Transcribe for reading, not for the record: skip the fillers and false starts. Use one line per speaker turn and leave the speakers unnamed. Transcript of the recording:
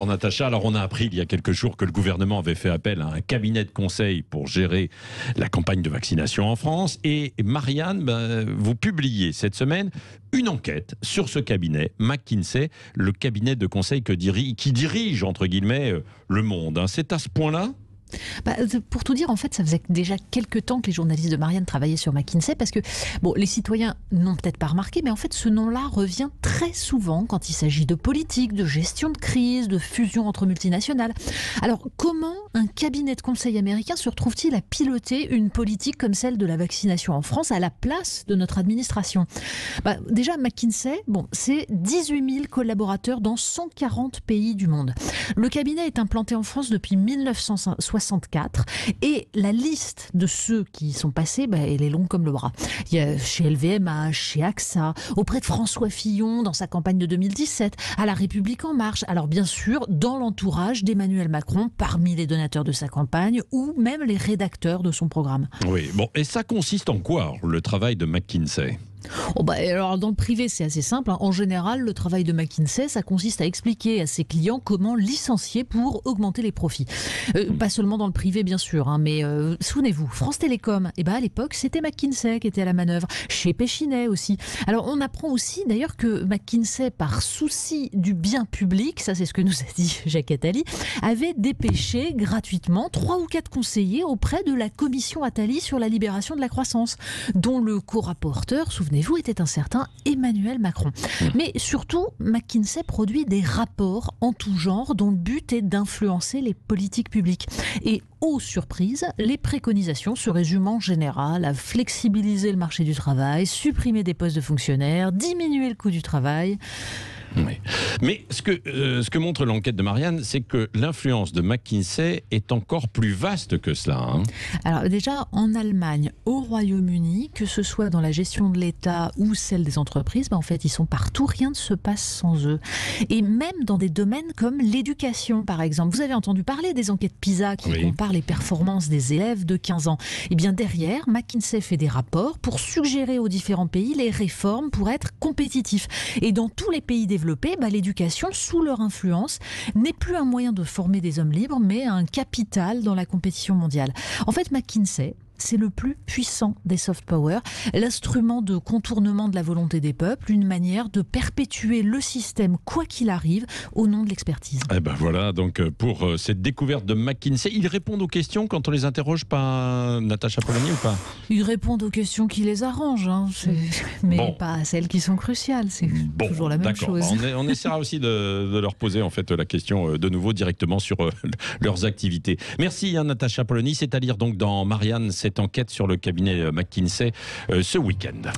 Natacha, alors on a appris il y a quelques jours que le gouvernement avait fait appel à un cabinet de conseil pour gérer la campagne de vaccination en France. Et Marianne, vous publiez cette semaine une enquête sur ce cabinet, McKinsey, le cabinet de conseil qui dirige, entre guillemets, le monde. C'est à ce point-là ?
Pour tout dire, en fait, ça faisait déjà quelques temps que les journalistes de Marianne travaillaient sur McKinsey parce que, les citoyens n'ont peut-être pas remarqué, mais en fait, ce nom-là revient très souvent quand il s'agit de politique, de gestion de crise, de fusion entre multinationales. Alors, comment un cabinet de conseil américain se retrouve-t-il à piloter une politique comme celle de la vaccination en France à la place de notre administration ? Déjà, McKinsey, c'est 18 000 collaborateurs dans 140 pays du monde. Le cabinet est implanté en France depuis 1964 et la liste de ceux qui y sont passés, elle est longue comme le bras. Il y a chez LVMH, chez AXA, auprès de François Fillon dans sa campagne de 2017, à La République En Marche, alors bien sûr dans l'entourage d'Emmanuel Macron, parmi les donateurs de sa campagne ou même les rédacteurs de son programme.
Oui, et ça consiste en quoi, le travail de McKinsey ?
Alors dans le privé, c'est assez simple. En général, le travail de McKinsey, ça consiste à expliquer à ses clients comment licencier pour augmenter les profits. Pas seulement dans le privé, bien sûr, mais souvenez-vous, France Télécom, à l'époque, c'était McKinsey qui était à la manœuvre. Chez Péchinet aussi. Alors on apprend aussi d'ailleurs que McKinsey, par souci du bien public, ça c'est ce que nous a dit Jacques Attali, avait dépêché gratuitement 3 ou 4 conseillers auprès de la commission Attali sur la libération de la croissance, dont le co-rapporteur, souvenez-vous, était un certain Emmanuel Macron. Mais surtout, McKinsey produit des rapports en tout genre dont le but est d'influencer les politiques publiques. Et aux surprises, les préconisations se résument en général à flexibiliser le marché du travail, supprimer des postes de fonctionnaires, diminuer le coût du travail.
Oui. Mais ce que montre l'enquête de Marianne, c'est que l'influence de McKinsey est encore plus vaste que cela.
Alors déjà, en Allemagne, au Royaume-Uni, que ce soit dans la gestion de l'État ou celle des entreprises, en fait, ils sont partout, rien ne se passe sans eux. Et même dans des domaines comme l'éducation, par exemple. Vous avez entendu parler des enquêtes PISA qui comparent les performances des élèves de 15 ans. Et bien derrière, McKinsey fait des rapports pour suggérer aux différents pays les réformes pour être compétitifs. Et dans tous les pays développés, l'éducation, sous leur influence, n'est plus un moyen de former des hommes libres, mais un capital dans la compétition mondiale. En fait, McKinsey, c'est le plus puissant des soft power, l'instrument de contournement de la volonté des peuples, une manière de perpétuer le système quoi qu'il arrive au nom de l'expertise.
Voilà, donc pour cette découverte de McKinsey, ils répondent aux questions quand on les interroge, pas Natacha Polony ou pas ?
Ils répondent aux questions qui les arrangent, mais pas à celles qui sont cruciales, c'est toujours la même chose.
On essaiera aussi de leur poser en fait la question de nouveau directement sur leurs activités. Merci Natacha Polony, c'est à lire donc dans Marianne, cette enquête sur le cabinet McKinsey ce week-end.